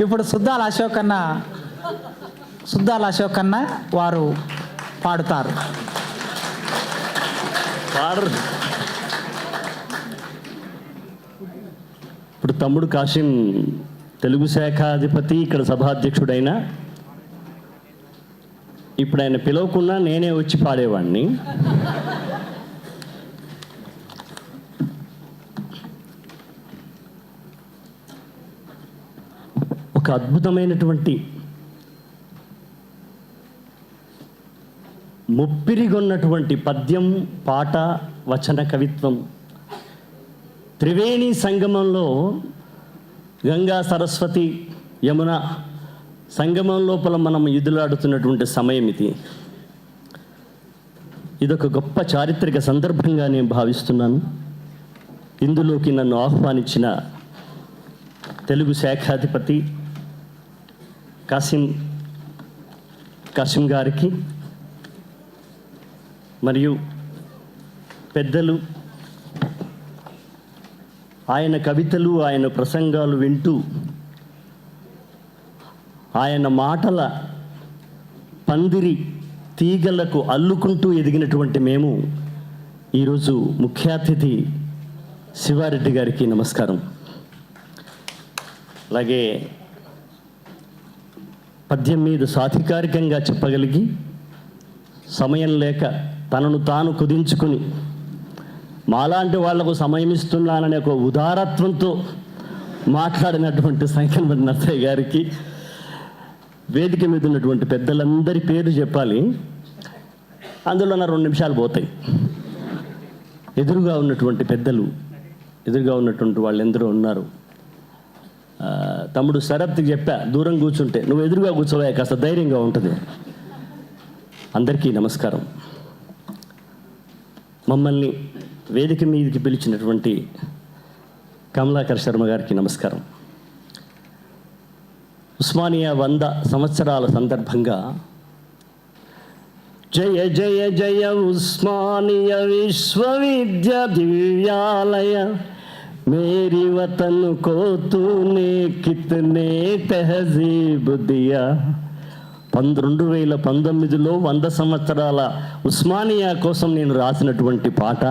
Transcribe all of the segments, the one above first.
ఇప్పుడు సుద్దాల అశోక్ అన్న వారు పాడుతారు. ఇప్పుడు తమ్ముడు కాసిం తెలుగు శాఖాధిపతి, ఇక్కడ సభాధ్యక్షుడైనా. ఇప్పుడు ఆయన పిలవకుండా నేనే వచ్చి పాడేవాడిని. ఒక అద్భుతమైనటువంటి ముప్పిరిగొన్నటువంటి పద్యం, పాట, వచన, కవిత్వం త్రివేణి సంగమంలో, గంగా సరస్వతి యమున సంగమం లోపల మనం ఎదులాడుతున్నటువంటి సమయం ఇది. ఇదొక గొప్ప చారిత్రక సందర్భంగా నేను భావిస్తున్నాను. ఇందులోకి నన్ను ఆహ్వానించిన తెలుగు శాఖాధిపతి కాసిం గారికి మరియు పెద్దలు, ఆయన కవితలు, ఆయన ప్రసంగాలు వింటూ ఆయన మాటల పందిరి తీగలకు అల్లుకుంటూ ఎదిగినటువంటి మేము ఈరోజు ముఖ్య అతిథి శివారెడ్డి గారికి నమస్కారం. అలాగే పద్యం మీద సాధికారికంగా చెప్పగలిగి సమయం లేక తనను తాను కుదించుకుని మాలాంటి వాళ్లకు సమయం ఇస్తున్నాననే ఒక ఉదారత్వంతో మాట్లాడినటువంటి సంఖ్యన నర్సయ్య గారికి, వేదిక మీద ఉన్నటువంటి పెద్దలందరి పేరు చెప్పాలి, అందులో నా 2 నిమిషాలు పోతాయి. ఎదురుగా ఉన్నటువంటి పెద్దలు, ఎదురుగా ఉన్నటువంటి వాళ్ళు ఎందరో ఉన్నారు. తమ్ముడు శరత్కి చెప్పా, దూరం కూర్చుంటే నువ్వు ఎదురుగా కూర్చోవా, కాస్త ధైర్యంగా ఉంటుంది. అందరికీ నమస్కారం. మమ్మల్ని వేదిక మీదకి పిలిచినటువంటి కమలాకర్ శర్మ గారికి నమస్కారం. ఉస్మానియా 100 సంవత్సరాల సందర్భంగా జయ జయ జయ ఉస్మానియా విశ్వవిద్యాలయ, మేరీ వతన్ కో తూనే కితనే తహజీబ్ దియా. 2019లో 100 సంవత్సరాల ఉస్మానియా కోసం నేను రాసినటువంటి పాట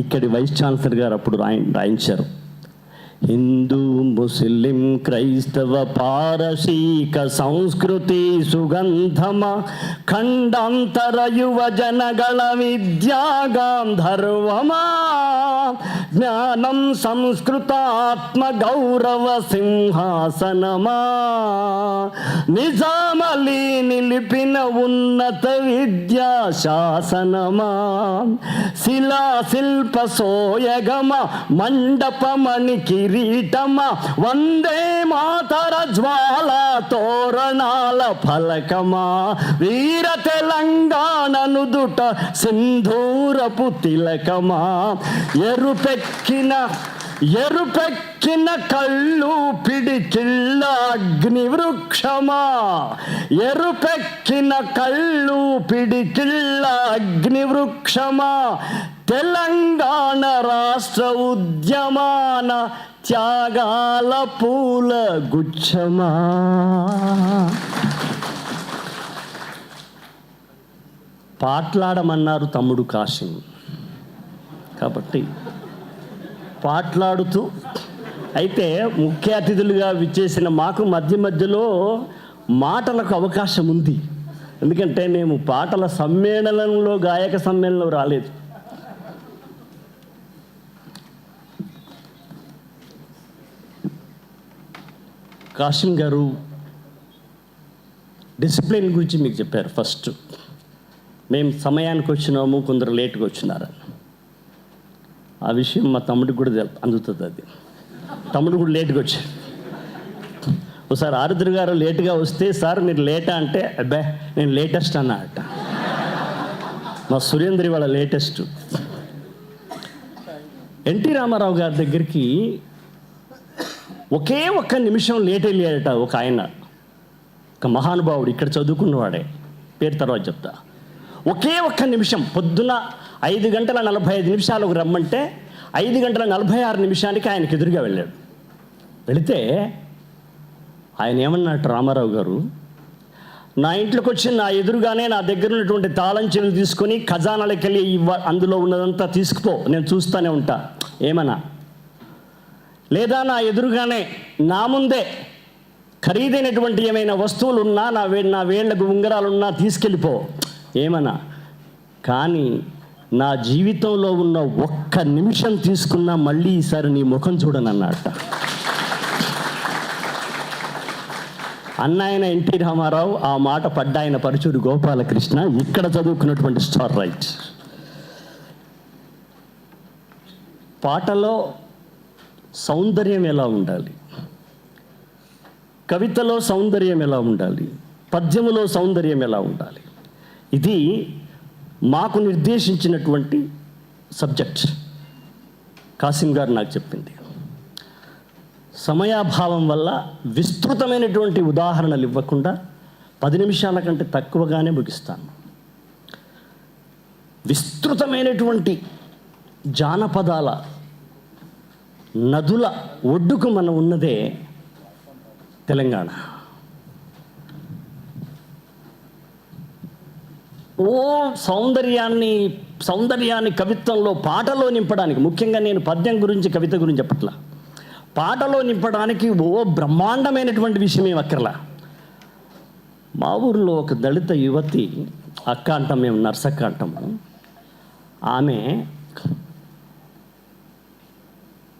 ఇక్కడి వైస్ ఛాన్సలర్ గారు అప్పుడు రాయించారు. హిందూ, ముస్లిం, క్రైస్తవ, పారసీక సంస్కృతి సుగంధమ, ఖండాంతర యువ జనగళ విద్యాగాంధర్వమా, జ్ఞానం సంస్కృతాత్మ గౌరవ సింహాసనమా, నిజామలి నిలిపిన ఉన్నత విద్యా శాసనమా, శిలా శిల్ప సోయగమ మండపమణి కిరీటమ, వందే మాతర జ్వాల తోరణాల ఫలకమా, వీర తెలంగాణ నుదుట సింధూరపు తిలకమా, ఎరుపెక్కిన కళ్ళు పిడికిళ్ళ అగ్నివృక్షమా, ఎరుపెక్కిన కళ్ళు పిడికిళ్ళ అగ్నివృక్షమా, తెలంగాణ రాష్ట్ర ఉద్యమాన త్యాగాల పూల గుచ్చమా. పాట్లాడమన్నారు తమ్ముడు కాసిం, కాబట్టి పాట్లాడుతూ, అయితే ముఖ్య అతిథులుగా విచ్చేసిన మాకు మధ్య మధ్యలో మాటలకు అవకాశం ఉంది. ఎందుకంటే మేము పాటల సమ్మేళనంలో, గాయక సమ్మేళనంలో రాలేదు. కాసిం గారు డిసిప్లిన్ గురించి మీకు చెప్పారు. ఫస్ట్ మేము సమయానికి వచ్చినాము, కొందరు లేట్గా వచ్చినారు. ఆ విషయం మా తమ్ముడికి కూడా అందుతుంది. అది తమ్ముడు కూడా లేట్గా వచ్చారు. ఒకసారి ఆరుద్ర గారు లేట్గా వస్తే, సార్ మీరు లేటా అంటే, అబ్బాయి నేను లేటెస్ట్ అన్నట. మా సురేంద్రి వాళ్ళ లేటెస్ట్. ఎన్టీ రామారావు గారి దగ్గరికి ఒకే ఒక్క నిమిషం లేట్ వెళ్ళాడట ఒక ఆయన, ఒక మహానుభావుడు, ఇక్కడ చదువుకున్నవాడే, పేరు తర్వాత చెప్తా. ఒకే ఒక్క నిమిషం, పొద్దున 5:45 రమ్మంటే 5:46 ఆయనకు ఎదురుగా వెళ్ళాడు. వెళితే ఆయన ఏమన్నట్టు రామారావు గారు, నా ఇంట్లోకి వచ్చి నా ఎదురుగానే నా దగ్గర ఉన్నటువంటి తాళం చెవులు తీసుకొని ఖజానాలకి వెళ్ళి అందులో ఉన్నదంతా తీసుకుపో, నేను చూస్తూనే ఉంటా ఏమన్నా. లేదా నా ఎదురుగానే నా ముందే ఖరీదైనటువంటి ఏమైనా వస్తువులు ఉన్నా, నా వేళ్ళకు ఉంగరాలున్నా తీసుకెళ్ళిపో ఏమన్నా. కానీ నా జీవితంలో ఉన్న ఒక్క నిమిషం తీసుకున్నా మళ్ళీ ఈసారి నీ ముఖం చూడనన్నట్ట. అన్నాయన ఎన్టీ రామారావు ఆ మాట పడ్డాయన పరుచూరి గోపాలకృష్ణ ఇక్కడ చదువుకున్నటువంటి స్టార్ రైట్. పాటలో సౌందర్యం ఎలా ఉండాలి, కవితలో సౌందర్యం ఎలా ఉండాలి, పద్యములో సౌందర్యం ఎలా ఉండాలి, ఇది మాకు నిర్దేశించినటువంటి సబ్జెక్ట్. కాసిం గారు నాకు చెప్పింది. సమయాభావం వల్ల విస్తృతమైనటువంటి ఉదాహరణలు ఇవ్వకుండా 10 నిమిషాల కంటే తక్కువగానే ముగిస్తాను. విస్తృతమైనటువంటి జానపదాల నదుల ఒడ్డుకు మనం ఉన్నదే తెలంగాణ. సౌందర్యాన్ని కవిత్వంలో పాటలో నింపడానికి, ముఖ్యంగా నేను పద్యం గురించి కవిత గురించి చెప్పట్లా, పాటలో నింపడానికి బ్రహ్మాండమైనటువంటి విషయమే అక్కర్లా. మా ఊరిలో ఒక దళిత యువతి, అక్క అంటాం మేము, నర్సక్క అంటాము, ఆమె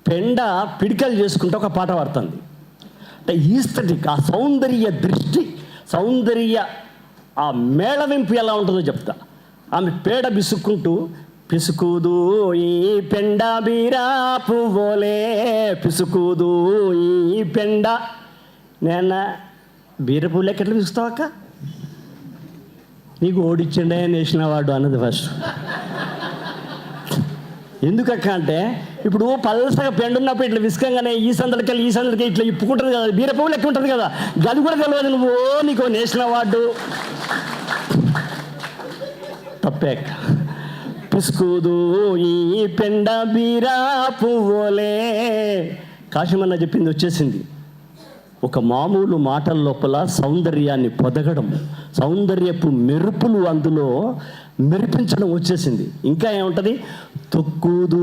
పెండ పిడికలు చేసుకుంటే ఒక పాట పాడుతుంది. అంటే ఈస్థెటిక్, ఆ సౌందర్య దృష్టి, సౌందర్య ఆ మేళవింపు ఎలా ఉంటుందో చెప్తా. ఆమె పేడ బిసుక్కుంటూ, పిసుకుదు ఈ పెండ బీరా పువ్వులే, పిసుకుదు ఈ పెండ. నేను బీర పువ్వులు ఎట్లా పిసుకుతావక్క, నీకు ఓడిచ్చిండే నేషనల్ అవార్డు అన్నది ఫస్ట్. ఎందుకక్క అంటే, ఇప్పుడు పల్సగా పెండున్నప్పుడు ఇట్లా విసుకంగానే ఈ సందడికెళ్ళి ఇట్లా ఇప్పుకుంటుంది కదా, బీర పువ్వులు ఎక్కువ ఉంటుంది కదా, గది కూడా తెలియదు నువ్వు, నీకు నేషనల్ అవార్డు. తప్పే. పిసుకుదు ఈ పెండ బీరా పువ్వులే, కాశీమన్న చెప్పింది వచ్చేసింది. ఒక మామూలు మాటల లోపల సౌందర్యాన్ని పొదగడం, సౌందర్యపు మెరుపులు అందులో మెరిపించడం వచ్చేసింది. ఇంకా ఏముంటుంది, తొక్కుదు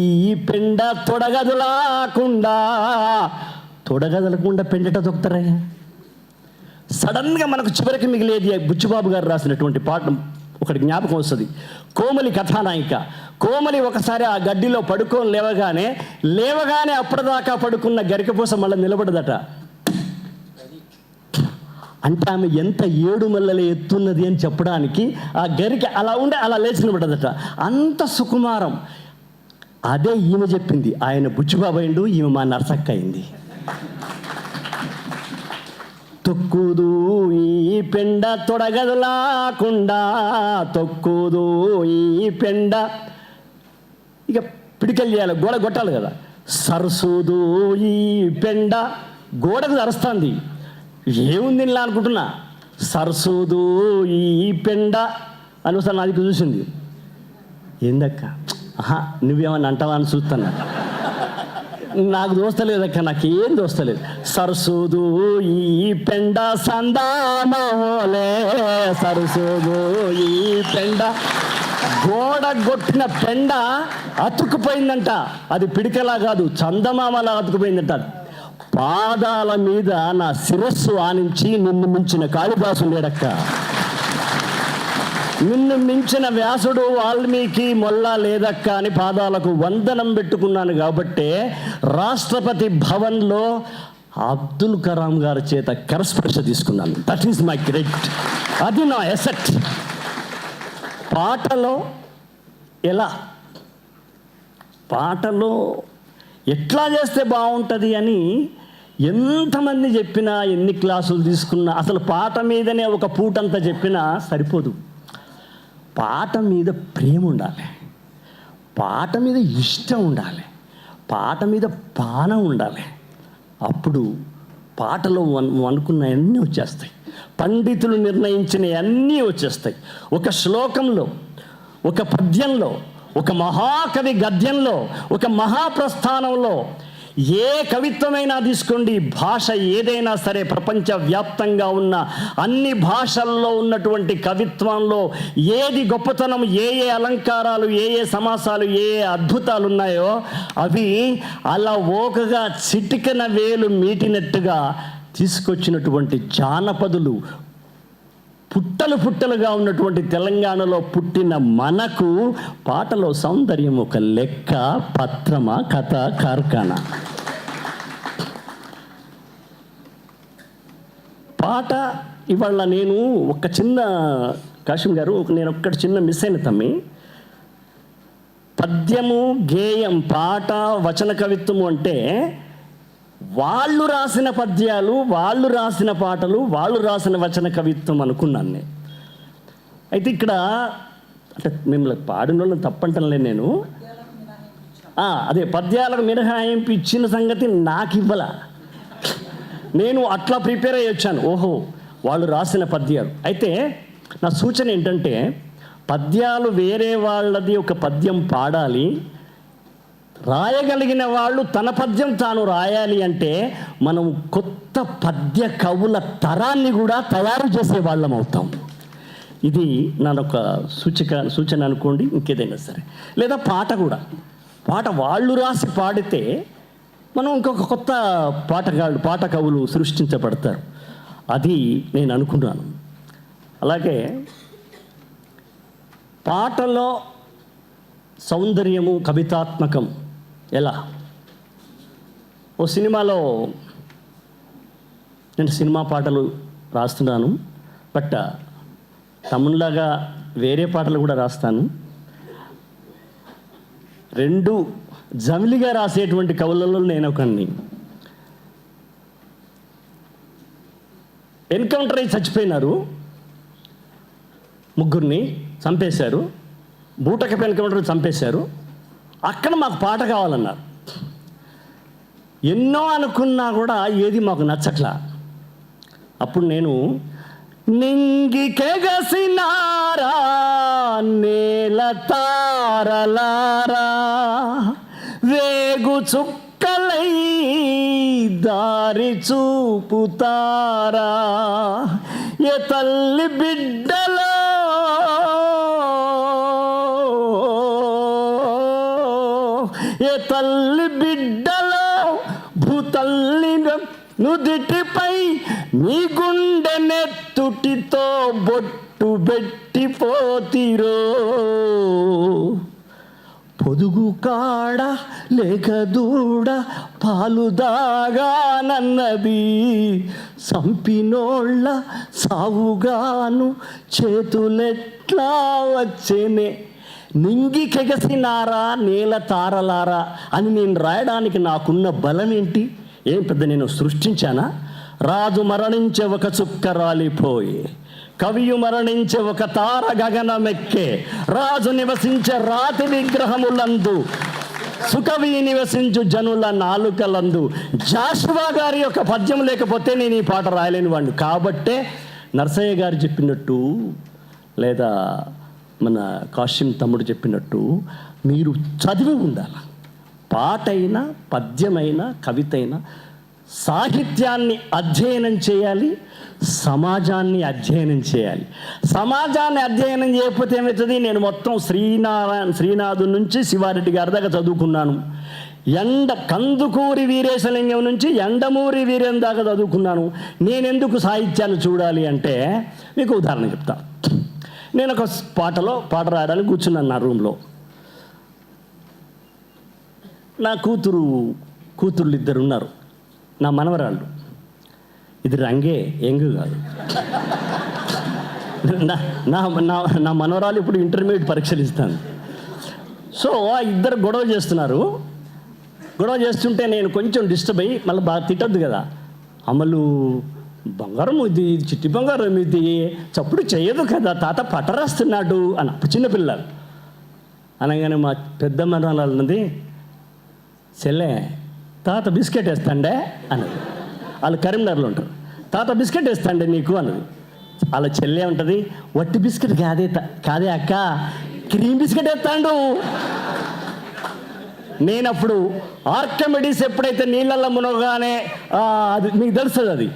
ఈ పెండ తొడగదలకుండా పెండట తొక్కుతారే. సడన్గా మనకు చివరికి మిగిలేది బుచ్చిబాబు గారు రాసినటువంటి పాట ఒకటి జ్ఞాపకం వస్తుంది. కోమలి కథానాయిక. కోమలి ఒకసారి ఆ గడ్డిలో పడుకొని లేవగానే అప్పటిదాకా పడుకున్న గరికపూస మళ్ళీ నిలబడదట. అంటే ఆమె ఎంత 7 మల్లెల ఎత్తున్నది అని చెప్పడానికి ఆ గరికి అలా ఉండే అలా లేచి నిలబడదట. అంత సుకుమారం. అదే ఈమె చెప్పింది. ఆయన బుచ్చిబాబు అయిండు, ఈమె మా నర్సక్క అయింది. తొక్కుదు ఈ పెండ తొడగదలాకుండా, తొక్కుదు ఈ పెండ. ఇక పిడికలు చేయాలి, గోడ కొట్టాలి కదా. సరసుదు ఈ పెండ, గోడకు సరుస్తుంది. ఏముంది ఇలా అనుకుంటున్నా, సరసుదు ఈ పెండ అని ఒకసారి నా దగ్గర చూసింది. ఏందక్క, నువ్వేమన్నా అంటావా అని చూస్తున్నా. నాకు దోస్తలేదక్క, నాకేం దోస్తలేదు. సరసుదు ఈ పెండ సందామోలే, సరసుదు ఈ పెండ. గోడ కొట్టిన పెండ అతుక్కుపోయిందంట. అది పిడికలా కాదు, చందమామలా అతుకుపోయిందంట. పాదాల మీద నా శిరస్సు ఆనించి, నిన్ను మించిన కాళిదాసు లేడక్క, నిన్ను మించిన వ్యాసుడు వాల్మీకి మొల్లా లేదక్క అని పాదాలకు వందనం పెట్టుకున్నాను. కాబట్టే రాష్ట్రపతి భవన్లో అబ్దుల్ కలాం గారి చేత కరస్పర్శ తీసుకున్నాను. దట్ ఈస్ మై క్రెడిట్, అది నా ఎసెట్. పాటలో పాటలో ఎట్లా చేస్తే బాగుంటుంది అని ఎంతమంది చెప్పినా, ఎన్ని క్లాసులు తీసుకున్నా, అసలు పాట మీదనే ఒక పూటంతా చెప్పినా సరిపోదు. పాట మీద ప్రేమ ఉండాలి, పాట మీద ఇష్టం ఉండాలి, పాట మీద పానం ఉండాలి. అప్పుడు పాటలో అనుకున్నవన్నీ వచ్చేస్తాయి, పండితులు నిర్ణయించిన అన్నీ వచ్చేస్తాయి. ఒక శ్లోకంలో, ఒక పద్యంలో, ఒక మహాకవి గద్యంలో, ఒక మహాప్రస్థానంలో ఏ కవిత్వమైనా తీసుకోండి, భాష ఏదైనా సరే, ప్రపంచవ్యాప్తంగా ఉన్న అన్ని భాషల్లో ఉన్నటువంటి కవిత్వంలో ఏది గొప్పతనం, ఏ ఏ అలంకారాలు, ఏ ఏ సమాసాలు, ఏ ఏ అద్భుతాలు ఉన్నాయో అవి అలా ఓకగా చిటికెన వేలు మీటినట్టుగా తీసుకొచ్చినటువంటి జానపదులు పుట్టలు పుట్టలుగా ఉన్నటువంటి తెలంగాణలో పుట్టిన మనకు పాటలో సౌందర్యం ఒక లెక్క, పత్రమా, కథ, కార్ఖానా. పాట ఇవాళ నేను ఒక చిన్న కాశం గారు, నేను ఒక్కటి చిన్న మిస్ అయిన తమ్మి. పద్యము, గేయం, పాట, వచన కవిత్వము అంటే వాళ్ళు రాసిన పద్యాలు, వాళ్ళు రాసిన పాటలు, వాళ్ళు రాసిన వచన కవిత్వం అనుకున్నాను నేను. అయితే ఇక్కడ అంటే మిమ్మల్ని పాడిన వాళ్ళని తప్పంటలే నేను. అదే పద్యాలకు మినహాయింపు ఇచ్చిన సంగతి నాకు ఇవ్వాల. నేను అట్లా ప్రిపేర్ అయ్యి వచ్చాను. ఓహో, వాళ్ళు రాసిన పద్యాలు. అయితే నా సూచన ఏంటంటే, పద్యాలు వేరే వాళ్ళది ఒక పద్యం పాడాలి, రాయగలిగిన వాళ్ళు తన పద్యం తాను రాయాలి అంటే మనం కొత్త పద్య కవుల తరాన్ని కూడా తయారు చేసే వాళ్ళం అవుతాం. ఇది నాదొక సూచన అనుకోండి, ఇంకేదైనా సరే. లేదా పాట కూడా, పాట వాళ్ళు రాసి పాడితే మనం ఇంకొక కొత్త పాట కవులు సృష్టించబడతారు. అది నేను అనుకున్నాను. అలాగే పాటలో సౌందర్యము, కవితాత్మకం ఎలా? ఓ సినిమాలో నేను సినిమా పాటలు రాస్తున్నాను, బట్ తమ్ముళ్ళలాగా వేరే పాటలు కూడా రాస్తాను. రెండు జమిలిగా రాసేటువంటి కవులలో నేను ఒకడిని. ఎన్కౌంటర్ అయి చచ్చిపోయినారు, ముగ్గురిని చంపేశారు, బూటకపు ఎన్కౌంటర్ చంపేశారు. అక్కడ మాకు పాట కావాలన్నారు. ఎన్నో అనుకున్నా కూడా ఏది మాకు నచ్చట్లా. అప్పుడు నేను నింగికెగసినారా నేల తారలారా, వేగు చుక్కలై దారి చూపుతారా, ఏ తల్లి బిడ్డలో ఏ తల్లి బిడ్డలో భూతల్లి నుదిటిపై మీ గుండె నెత్తుటితో బొట్టు పెట్టిపోతిరో, పొదుగు కాడ లేక దూడ పాలు దాగానన్నది, సంపినోళ్ళ సావుగాను చేతులెట్లా వచ్చేనే, నింగికెగసినారా నేల తారలారా అని నేను రాయడానికి నాకున్న బలం ఏంటి? ఏం పెద్ద నేను సృష్టించానా? రాజు మరణించే ఒక చుక్క రాలిపోయి, కవియు మరణించే ఒక తార గగనమెక్కే, రాజు నివసించే రాతి విగ్రహములందు, సుకవి నివసించు జనుల నాలుకలందు. జాషువా గారి యొక్క పద్యం లేకపోతే నేను ఈ పాట రాయలేని వాడిని. కాబట్టే నరసయ్య గారు చెప్పినట్టు, లేదా మన కాశీం తమ్ముడు చెప్పినట్టు మీరు చదివి ఉండాలి. పాటైనా, పద్యమైనా, కవితైనా సాహిత్యాన్ని అధ్యయనం చేయాలి, సమాజాన్ని అధ్యయనం చేయాలి. సమాజాన్ని అధ్యయనం చేయకపోతే ఏమవుతుంది? నేను మొత్తం శ్రీనాథు నుంచి శివారెడ్డి గారి దాకా చదువుకున్నాను. కందుకూరి వీరేశలింగం నుంచి ఎండమూరి వీరేం దాకా చదువుకున్నాను. నేనెందుకు సాహిత్యాన్ని చూడాలి అంటే, మీకు ఉదాహరణ చెప్తా. నేను ఒక పాట రాయడానికి కూర్చున్నాను నా రూమ్లో. నా కూతుర్లు ఇద్దరు ఉన్నారు, నా మనవరాళ్ళు. ఇది రంగే, ఎంగు కాదు. నా మనవరాలు ఇప్పుడు ఇంటర్మీడియట్ పరీక్షలు ఇస్తాను. సో ఆ ఇద్దరు గొడవ చేస్తుంటే నేను కొంచెం డిస్టర్బ్ అయ్యి, మళ్ళీ బాగా తిట్టద్దు కదా, అమలు బంగారం ఇది, చిట్టి బంగారం ఇది, చప్పుడు చేయదు కదా, తాత పట రాస్తున్నాడు అని. అప్పుడు చిన్నపిల్లలు అనగానే మా పెద్ద మనవరాలు అన్నది, చెల్లె తాత బిస్కెట్ వేస్తాండే అన్నది. వాళ్ళు కరీంనగర్లో ఉంటారు. తాత బిస్కెట్ వేస్తాండే నీకు అన్నది. వాళ్ళ చెల్లె ఉంటుంది, వట్టి బిస్కెట్ కాదే అక్క, క్రీమ్ బిస్కెట్ వేస్తాడు. నేనప్పుడు ఆర్కిమిడీస్ ఎప్పుడైతే నీళ్ళల్లో మునగానే అది మీకు తెలుస్తుంది, అది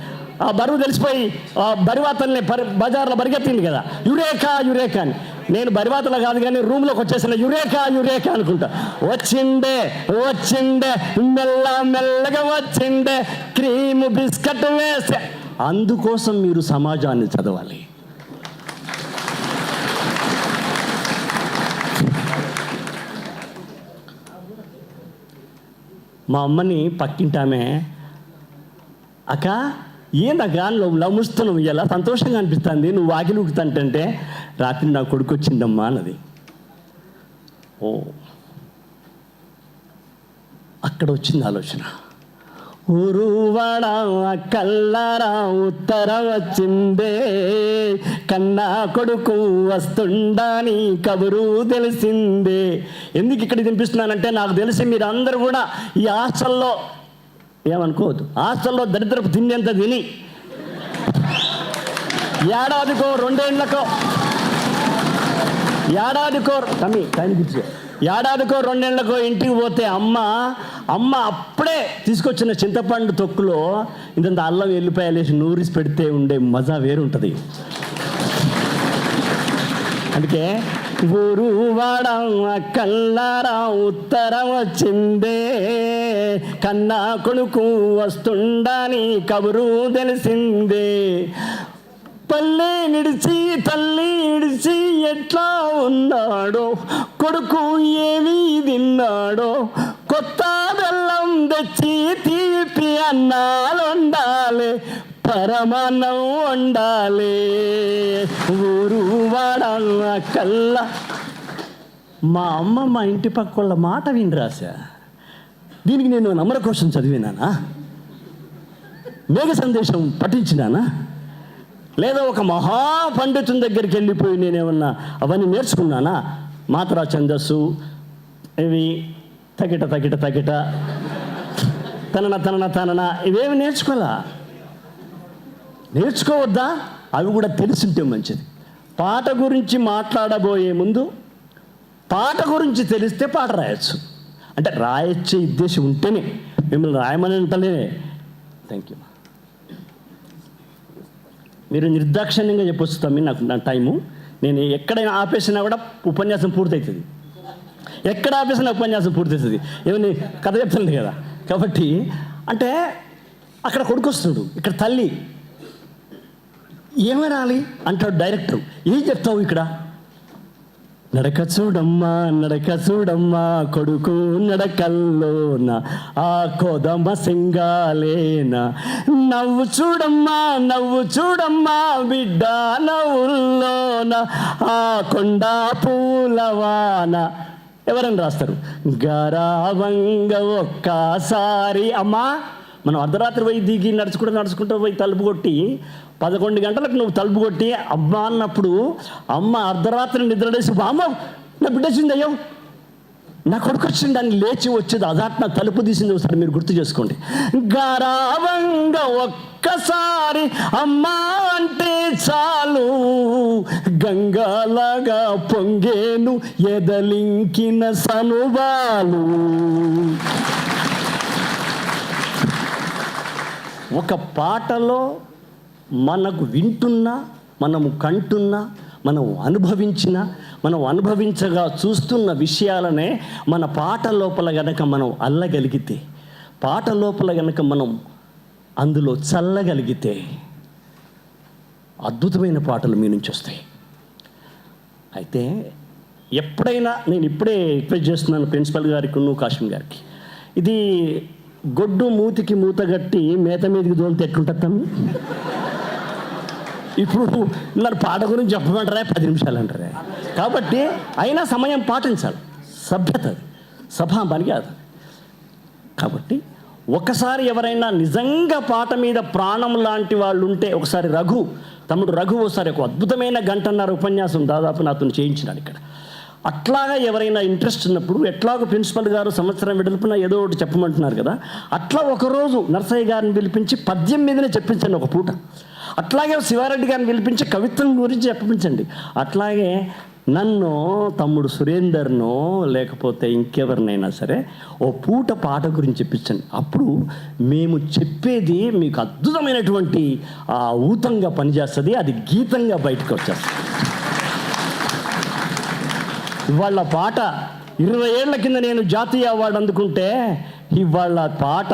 ఆ బరువు తెలిసిపోయి ఆ బరివాతల్ని బజార్లో పరిగెత్తింది కదా, యురేకా యురేకా అని. నేను బరివాతలో కాదు కానీ రూమ్లోకి వచ్చేసిన యురేకా యురేకా అనుకుంటా. వచ్చిండే వచ్చిండే మెల్లగా వచ్చిండే క్రీము బిస్కెట్ వేసే. అందుకోసం మీరు సమాజాన్ని చదవాలి. మా అమ్మని పక్కింటామే, అక్క ఏందక్క నువ్వు లమ్ముస్తున్నావు, ఇలా సంతోషంగా అనిపిస్తుంది, నువ్వు వాకిలి ఉడుకుతాంటే రాత్రి నా కొడుకు వచ్చిందమ్మా అన్నది. ఓ అక్కడ వచ్చింది ఆలోచన. ఊరువాడ కల్లరా ఉత్తరం వచ్చిందే, కన్నా కొడుకు వస్తుండని కబురు తెలిసిందే. ఎందుకు ఇక్కడ తినిపిస్తున్నానంటే నాకు తెలిసి మీరు అందరూ కూడా ఈ హాస్టల్లో ఏమనుకోవద్దు, హాస్టల్లో దరిద్రపు తిండి ఎంత తిని ఏడాదికో రెండేళ్లకో ఇంటికి పోతే అమ్మ అప్పుడే తీసుకొచ్చిన చింతపండు తొక్కులో ఇంత అల్లం ఎల్లిపాయలు వేసి నూరిసి పెడితే ఉండే మజా వేరుంటుంది. అందుకే ఊరు వాడ కల్లారా ఉత్తరం వచ్చిందే, కన్నా కొడుకు వస్తుండని కబురు తెలిసిందే. పల్లె నిడిచి తల్లి నిడిచి ఎట్లా ఉన్నాడో, కొడుకు ఏమీ తిన్నాడో, కొత్త బెల్లం తెచ్చి తీపి అన్నాలు వండాలి, పరమాన్నం వండాలి. ఊరు వాడ కల్లా. మా అమ్మ మా ఇంటి పక్క వాళ్ళ మాట విని రాశా. దీనికి నేను నమ్మర కోసం చదివినానా, మేఘ సందేశం పఠించినానా, లేదా ఒక మహాపండితుని దగ్గరికి వెళ్ళిపోయి నేనేమన్నా అవన్నీ నేర్చుకున్నానా? మాత్రా ఛందస్సు ఇవి తగిట తగిట తగిట తనన ఇవేమి నేర్చుకోవద్దా? అవి కూడా తెలిసింటే మంచిది. పాట గురించి మాట్లాడబోయే ముందు పాట గురించి తెలిస్తే పాట రాయొచ్చు. అంటే రాయొచ్చే ఉద్దేశం ఉంటేనే, మిమ్మల్ని రాయమని అంటలే. Thank you. మీరు నిర్దాక్షిణ్యంగా చెప్పొచ్చు తమ్మి, నా టైము. నేను ఎక్కడైనా ఆపేసినా కూడా ఉపన్యాసం పూర్తవుతుంది, ఎక్కడ ఆపేసినా ఉపన్యాసం పూర్తవుతుంది. ఏమని కథ చెప్తుంది కదా. కాబట్టి అంటే అక్కడ కొడుకు వస్తున్నాడు, ఇక్కడ తల్లి ఏమనాలి అంటాడు డైరెక్టర్. ఏం చెప్తావు ఇక్కడ? నడక చూడమ్మా కొడుకు నడకల్లోన ఆ కోదమ సింగాలేనా, నవ్వు చూడమ్మా బిడ్డ నవ్వుల్లోన ఆ కొండ పూలవాన. ఎవరని రాస్తారు? గారావంగా ఒక్కసారి. అమ్మా మనం అర్ధరాత్రి పోయి దిగి నడుచుకుంటూ పోయి తలుపు కొట్టి 11 గంటలకు నువ్వు తలుపు కొట్టి అమ్మ అన్నప్పుడు అమ్మ అర్ధరాత్రి నిద్రలేసి అమ్మ నా బిడ్డ వచ్చింది, అయ్యో నా కొడుకు వచ్చింది అని లేచి వచ్చేది అదాట్న తలుపు తీసింది. ఒకసారి మీరు గుర్తు చేసుకోండి. గారావంగా ఒక్కసారి అమ్మా అంటే చాలు, గంగాలాగా పొంగేను ఎదలింకిన సనుబాలు. ఒక పాటలో మనకు వింటున్నా, మనము కంటున్నా, మనం అనుభవించగా చూస్తున్న విషయాలనే మన పాట లోపల గనక మనం అల్లగలిగితే, పాట లోపల గనక మనం అందులో చల్లగలిగితే అద్భుతమైన పాటలు మీ నుంచి వస్తాయి. అయితే ఎప్పుడైనా నేను ఇప్పుడే రిక్వెస్ట్ చేస్తున్నాను ప్రిన్సిపల్ గారికి, కాశీం గారికి, ఇది గొడ్డు మూతికి మూతగట్టి మేత మీదకి దోలితే ఎట్లుంటుంది తమ్మి? ఇప్పుడు నన్ను పాట గురించి చెప్పమంటారా 10 నిమిషాలు అంటారా? కాబట్టి అయినా సమయం పాటించాలి, సభ్యత, సభా మర్యాద. కాబట్టి ఒకసారి ఎవరైనా నిజంగా పాట మీద ప్రాణం లాంటి వాళ్ళు ఉంటే, ఒకసారి తమ్ముడు రఘు ఒకసారి ఒక అద్భుతమైన 1.5 గంటన్నర ఉపన్యాసం దాదాపు నాతో చేయించినాడు ఇక్కడ. అట్లాగా ఎవరైనా ఇంట్రెస్ట్ ఉన్నప్పుడు, ఎట్లాగో ప్రిన్సిపల్ గారు సంవత్సరం వెడల్పున ఏదో ఒకటి చెప్పమంటున్నారు కదా, అట్లా ఒకరోజు నర్సయ్య గారిని పిలిపించి పద్యం మీదనే చెప్పించండి ఒక పూట. అట్లాగే శివారెడ్డి గారిని పిలిపించి కవిత్వం గురించి చెప్పించండి. అట్లాగే నన్ను తమ్ముడు సురేందర్నో లేకపోతే ఇంకెవరినైనా సరే ఓ పూట పాట గురించి చెప్పించండి, అప్పుడు మేము చెప్పేది మీకు అద్భుతమైనటువంటి ఊతంగా పనిచేస్తుంది, అది గీతంగా బయటకు వచ్చేస్తుంది. ఇవాళ పాట 20 ఏళ్ల కింద నేను జాతీయ అవార్డు అందుకుంటే ఇవాళ పాట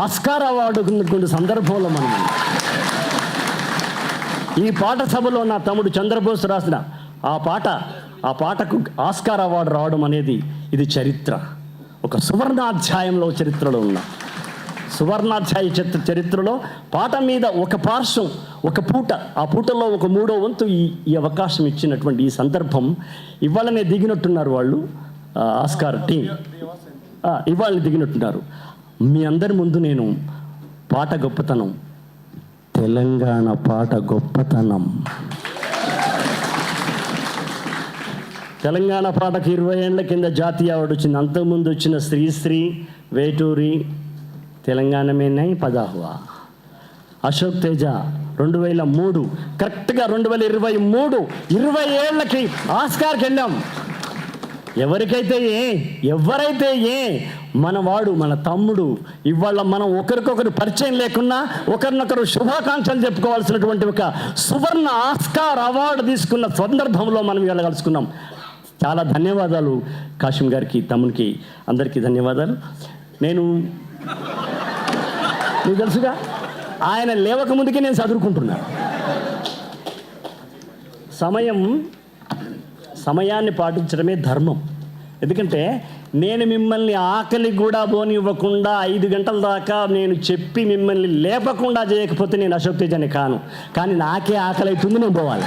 ఆస్కార్ అవార్డు అందుకునే సందర్భంలో మనం ఈ పాట సభలో నా తమ్ముడు చంద్రబోస్ రాసిన ఆ పాటకు ఆస్కార్ అవార్డు రావడం అనేది ఇది చరిత్ర, ఒక సువర్ణాధ్యాయంలో చరిత్రలో ఉన్న సువర్ణాధ్యాయ చరిత్రలో పాట మీద ఒక పార్శ్వం, ఒక పూట, ఆ పూటలో ఒక 3వ వంతు ఈ అవకాశం ఇచ్చినటువంటి ఈ సందర్భం ఇవాళనే దిగినట్టున్నారు వాళ్ళు, ఆస్కార్ టీం ఇవాళ దిగినట్టున్నారు. మీ అందరి ముందు నేను పాట గొప్పతనం, తెలంగాణ పాట గొప్పతనం, తెలంగాణ పాటకు 20 ఏళ్ల కింద జాతీయ అవార్డు వచ్చింది. అంతకుముందు వచ్చిన శ్రీశ్రీ, వేటూరి తెలంగాణ में नहीं पैदा हुआ, అశోక్ తేజ 2003, కరెక్ట్గా 2023 20 ఏళ్ళకి ఆస్కార్కి వెళ్ళాం. ఎవరైతే మనవాడు మన తమ్ముడు ఇవాళ మనం ఒకరికొకరు పరిచయం లేకున్నా ఒకరినొకరు శుభాకాంక్షలు చెప్పుకోవాల్సినటువంటి ఒక సువర్ణ ఆస్కార్ అవార్డు తీసుకున్న సందర్భంలో మనం ఇవాళ కలుసుకున్నాం. చాలా ధన్యవాదాలు కాశీం గారికి, తమ్మునికి, అందరికీ ధన్యవాదాలు. నీకు తెలుసుగా ఆయన లేవక ముందుకే నేను చదువుకుంటున్నా. సమయాన్ని పాటించడమే ధర్మం. ఎందుకంటే నేను మిమ్మల్ని ఆకలి కూడా పోనివ్వకుండా 5 గంటల దాకా నేను చెప్పి మిమ్మల్ని లేపకుండా చేయకపోతే నేను అశోక్ తేజని కాను. కానీ నాకే ఆకలి అవుతుంది, నేను పోవాలి.